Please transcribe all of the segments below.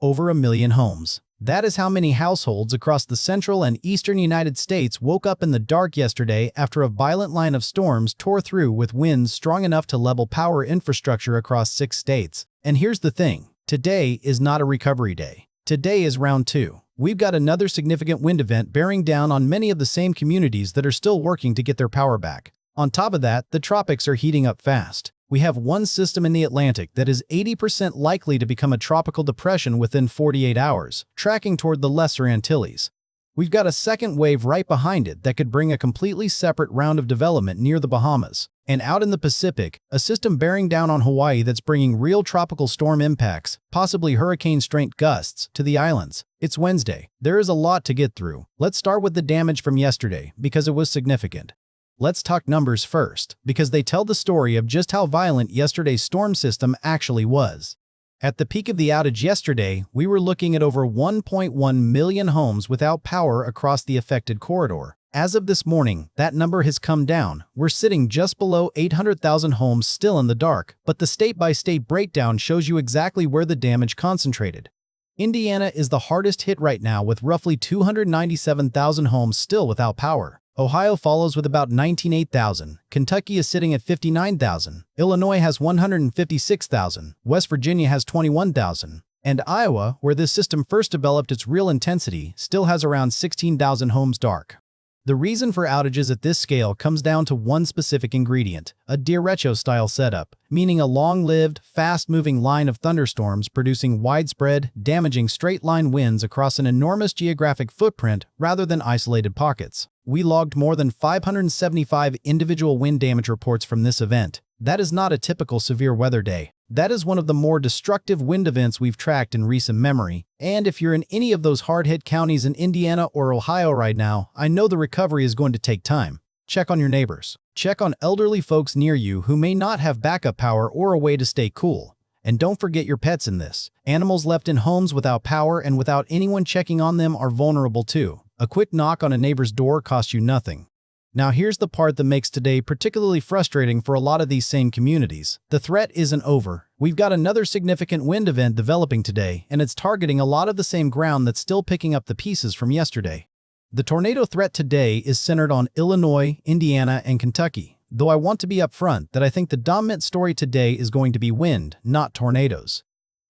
over 1 million homes. That is how many households across the central and eastern United States woke up in the dark yesterday after a violent line of storms tore through with winds strong enough to level power infrastructure across 6 states. And here's the thing, today is not a recovery day. Today is round 2. We've got another significant wind event bearing down on many of the same communities that are still working to get their power back. On top of that, the tropics are heating up fast. We have one system in the Atlantic that is 80% likely to become a tropical depression within 48 hours, tracking toward the Lesser Antilles. We've got a second wave right behind it that could bring a completely separate round of development near the Bahamas. And out in the Pacific, a system bearing down on Hawaii that's bringing real tropical storm impacts, possibly hurricane-strength gusts, to the islands. It's Wednesday. There is a lot to get through. Let's start with the damage from yesterday, because it was significant. Let's talk numbers first, because they tell the story of just how violent yesterday's storm system actually was. At the peak of the outage yesterday, we were looking at over 1.1 million homes without power across the affected corridor. As of this morning, that number has come down. We're sitting just below 800,000 homes still in the dark, but the state-by-state breakdown shows you exactly where the damage concentrated. Indiana is the hardest hit right now with roughly 297,000 homes still without power. Ohio follows with about 98,000, Kentucky is sitting at 59,000, Illinois has 156,000, West Virginia has 21,000, and Iowa, where this system first developed its real intensity, still has around 16,000 homes dark. The reason for outages at this scale comes down to one specific ingredient, a derecho-style setup, meaning a long-lived, fast-moving line of thunderstorms producing widespread, damaging straight-line winds across an enormous geographic footprint rather than isolated pockets. We logged more than 575 individual wind damage reports from this event. That is not a typical severe weather day. That is one of the more destructive wind events we've tracked in recent memory. And if you're in any of those hard-hit counties in Indiana or Ohio right now, I know the recovery is going to take time. Check on your neighbors. Check on elderly folks near you who may not have backup power or a way to stay cool. And don't forget your pets in this. Animals left in homes without power and without anyone checking on them are vulnerable too. A quick knock on a neighbor's door costs you nothing. Now here's the part that makes today particularly frustrating for a lot of these same communities. The threat isn't over. We've got another significant wind event developing today, and it's targeting a lot of the same ground that's still picking up the pieces from yesterday. The tornado threat today is centered on Illinois, Indiana, and Kentucky, though I want to be upfront that I think the dominant story today is going to be wind, not tornadoes.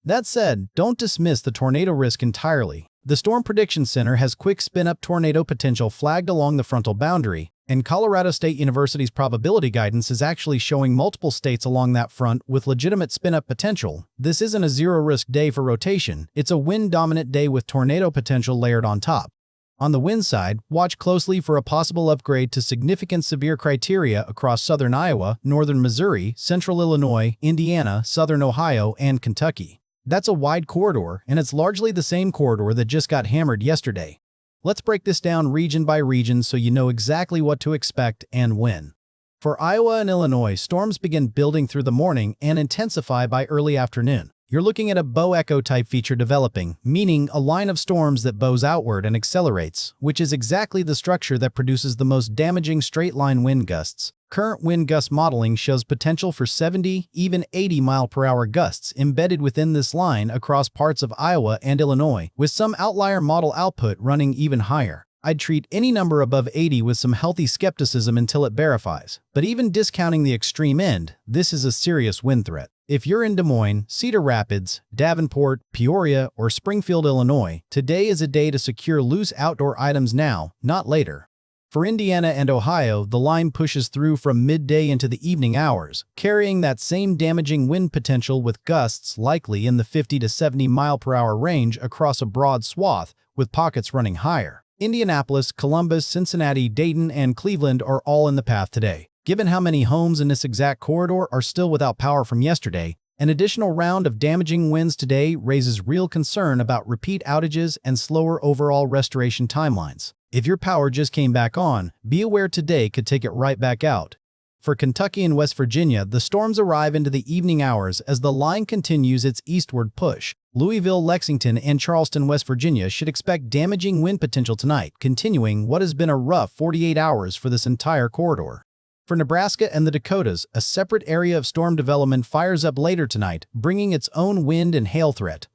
That said, don't dismiss the tornado risk entirely. The Storm Prediction Center has quick spin-up tornado potential flagged along the frontal boundary, and Colorado State University's probability guidance is actually showing multiple states along that front with legitimate spin-up potential. This isn't a zero-risk day for rotation, it's a wind-dominant day with tornado potential layered on top. On the wind side, watch closely for a possible upgrade to significant severe criteria across southern Iowa, northern Missouri, central Illinois, Indiana, southern Ohio, and Kentucky. That's a wide corridor, and it's largely the same corridor that just got hammered yesterday. Let's break this down region by region so you know exactly what to expect and when. For Iowa and Illinois, storms begin building through the morning and intensify by early afternoon. You're looking at a bow echo type feature developing, meaning a line of storms that bows outward and accelerates, which is exactly the structure that produces the most damaging straight-line wind gusts. Current wind gust modeling shows potential for 70, even 80-mile-per-hour gusts embedded within this line across parts of Iowa and Illinois, with some outlier model output running even higher. I'd treat any number above 80 with some healthy skepticism until it verifies. But even discounting the extreme end, this is a serious wind threat. If you're in Des Moines, Cedar Rapids, Davenport, Peoria, or Springfield, Illinois, today is a day to secure loose outdoor items now, not later. For Indiana and Ohio, the line pushes through from midday into the evening hours, carrying that same damaging wind potential with gusts likely in the 50 to 70 mile-per-hour range across a broad swath, with pockets running higher. Indianapolis, Columbus, Cincinnati, Dayton, and Cleveland are all in the path today. Given how many homes in this exact corridor are still without power from yesterday, an additional round of damaging winds today raises real concern about repeat outages and slower overall restoration timelines. If your power just came back on, be aware today could take it right back out. For Kentucky and West Virginia, the storms arrive into the evening hours as the line continues its eastward push. Louisville, Lexington, and Charleston, West Virginia should expect damaging wind potential tonight, continuing what has been a rough 48 hours for this entire corridor. For Nebraska and the Dakotas, a separate area of storm development fires up later tonight, bringing its own wind and hail threat.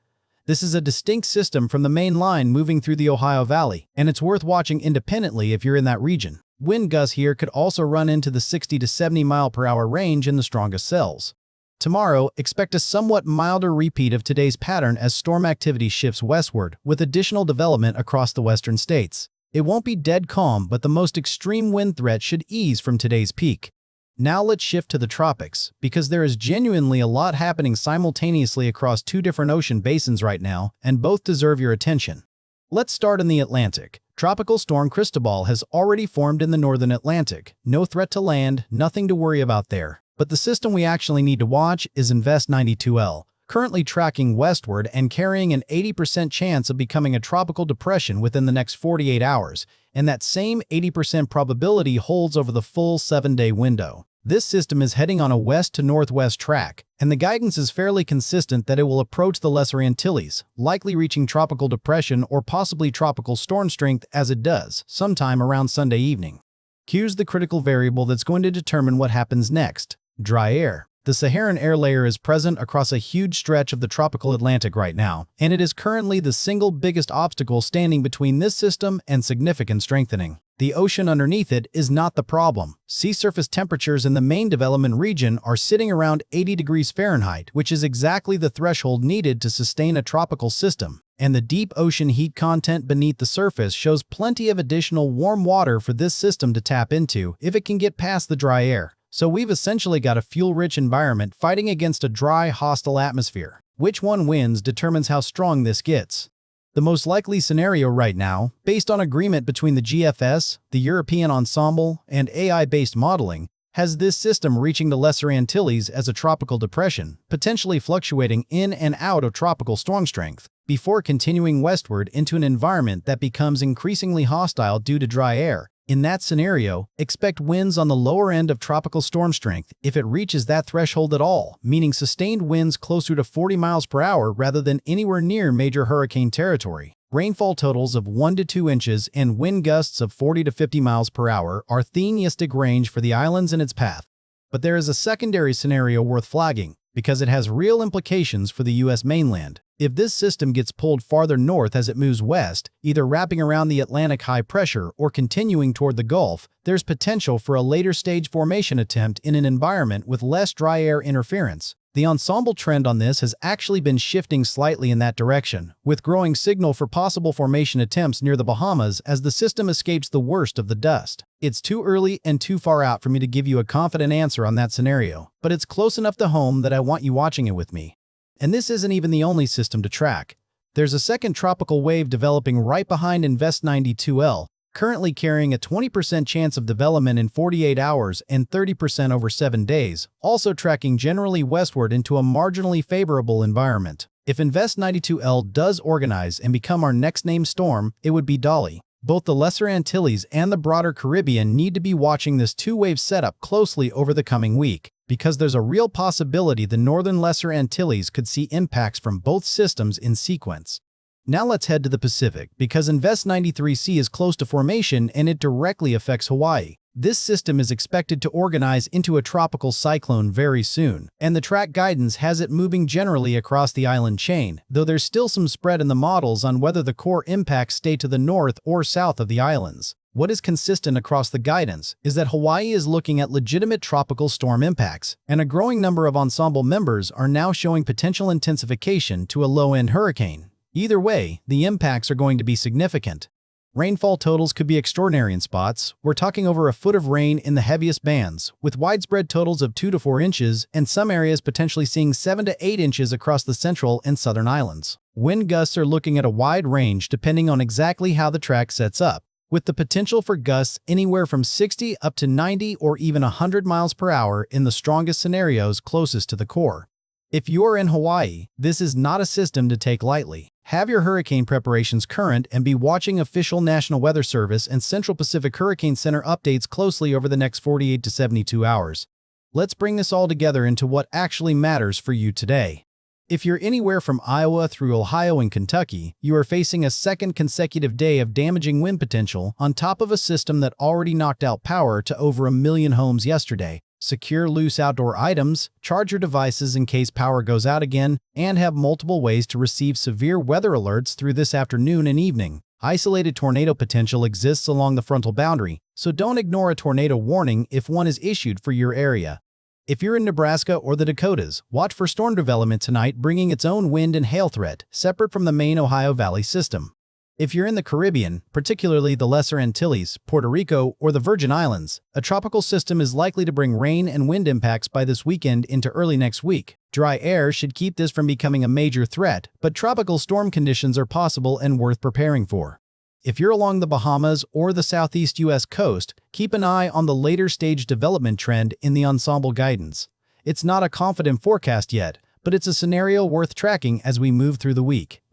This is a distinct system from the main line moving through the Ohio Valley, and it's worth watching independently if you're in that region. Wind gusts here could also run into the 60 to 70 mph range in the strongest cells. Tomorrow, expect a somewhat milder repeat of today's pattern as storm activity shifts westward, with additional development across the western states. It won't be dead calm, but the most extreme wind threat should ease from today's peak. Now let's shift to the tropics, because there is genuinely a lot happening simultaneously across two different ocean basins right now, and both deserve your attention. Let's start in the Atlantic. Tropical storm Cristobal has already formed in the northern Atlantic. No threat to land, nothing to worry about there. But the system we actually need to watch is Invest 92L, currently tracking westward and carrying an 80% chance of becoming a tropical depression within the next 48 hours, and that same 80% probability holds over the full 7-day window. This system is heading on a west to northwest track, and the guidance is fairly consistent that it will approach the Lesser Antilles, likely reaching tropical depression or possibly tropical storm strength as it does, sometime around Sunday evening. Here's the critical variable that's going to determine what happens next: dry air. The Saharan air layer is present across a huge stretch of the tropical Atlantic right now, and it is currently the single biggest obstacle standing between this system and significant strengthening. The ocean underneath it is not the problem. Sea surface temperatures in the main development region are sitting around 80 degrees Fahrenheit, which is exactly the threshold needed to sustain a tropical system. And the deep ocean heat content beneath the surface shows plenty of additional warm water for this system to tap into if it can get past the dry air. So we've essentially got a fuel-rich environment fighting against a dry, hostile atmosphere. Which one wins determines how strong this gets. The most likely scenario right now, based on agreement between the GFS, the European Ensemble, and AI-based modeling, has this system reaching the Lesser Antilles as a tropical depression, potentially fluctuating in and out of tropical storm strength, before continuing westward into an environment that becomes increasingly hostile due to dry air. In that scenario, expect winds on the lower end of tropical storm strength if it reaches that threshold at all, meaning sustained winds closer to 40 miles per hour rather than anywhere near major hurricane territory. Rainfall totals of 1 to 2 inches and wind gusts of 40 to 50 miles per hour are theistic range for the islands in its path. But there is a secondary scenario worth flagging, because it has real implications for the U.S. mainland. If this system gets pulled farther north as it moves west, either wrapping around the Atlantic high pressure or continuing toward the Gulf, there's potential for a later stage formation attempt in an environment with less dry air interference. The ensemble trend on this has actually been shifting slightly in that direction, with growing signal for possible formation attempts near the Bahamas as the system escapes the worst of the dust. It's too early and too far out for me to give you a confident answer on that scenario, but it's close enough to home that I want you watching it with me. And this isn't even the only system to track. There's a second tropical wave developing right behind Invest 92L, currently carrying a 20% chance of development in 48 hours and 30% over 7 days, also tracking generally westward into a marginally favorable environment. If Invest 92L does organize and become our next named storm, it would be Dolly. Both the Lesser Antilles and the broader Caribbean need to be watching this two-wave setup closely over the coming week, because there's a real possibility the northern Lesser Antilles could see impacts from both systems in sequence. Now let's head to the Pacific, because Invest 93C is close to formation and it directly affects Hawaii. This system is expected to organize into a tropical cyclone very soon, and the track guidance has it moving generally across the island chain, though there's still some spread in the models on whether the core impacts stay to the north or south of the islands. What is consistent across the guidance is that Hawaii is looking at legitimate tropical storm impacts, and a growing number of ensemble members are now showing potential intensification to a low-end hurricane. Either way, the impacts are going to be significant. Rainfall totals could be extraordinary in spots. We're talking over a foot of rain in the heaviest bands, with widespread totals of 2 to 4 inches, and some areas potentially seeing 7 to 8 inches across the central and southern islands. Wind gusts are looking at a wide range depending on exactly how the track sets up, with the potential for gusts anywhere from 60 up to 90 or even 100 miles per hour in the strongest scenarios closest to the core. If you're in Hawaii, this is not a system to take lightly. Have your hurricane preparations current and be watching official National Weather Service and Central Pacific Hurricane Center updates closely over the next 48 to 72 hours. Let's bring this all together into what actually matters for you today. If you're anywhere from Iowa through Ohio and Kentucky, you are facing a second consecutive day of damaging wind potential on top of a system that already knocked out power to over 1 million homes yesterday. secure loose outdoor items, charge your devices in case power goes out again, and have multiple ways to receive severe weather alerts through this afternoon and evening. Isolated tornado potential exists along the frontal boundary, so don't ignore a tornado warning if one is issued for your area. If you're in Nebraska or the Dakotas, watch for storm development tonight bringing its own wind and hail threat, separate from the main Ohio Valley system. If you're in the Caribbean, particularly the Lesser Antilles, Puerto Rico, or the Virgin Islands, a tropical system is likely to bring rain and wind impacts by this weekend into early next week. Dry air should keep this from becoming a major threat, but tropical storm conditions are possible and worth preparing for. If you're along the Bahamas or the southeast U.S. coast, keep an eye on the later stage development trend in the ensemble guidance. It's not a confident forecast yet, but it's a scenario worth tracking as we move through the week.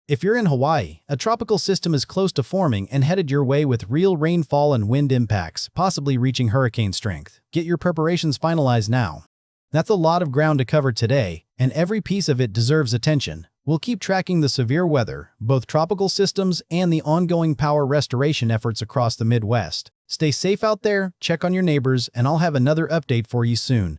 If you're in Hawaii, a tropical system is close to forming and headed your way with real rainfall and wind impacts, possibly reaching hurricane strength. Get your preparations finalized now. That's a lot of ground to cover today, and every piece of it deserves attention. We'll keep tracking the severe weather, both tropical systems and the ongoing power restoration efforts across the Midwest. Stay safe out there, check on your neighbors, and I'll have another update for you soon.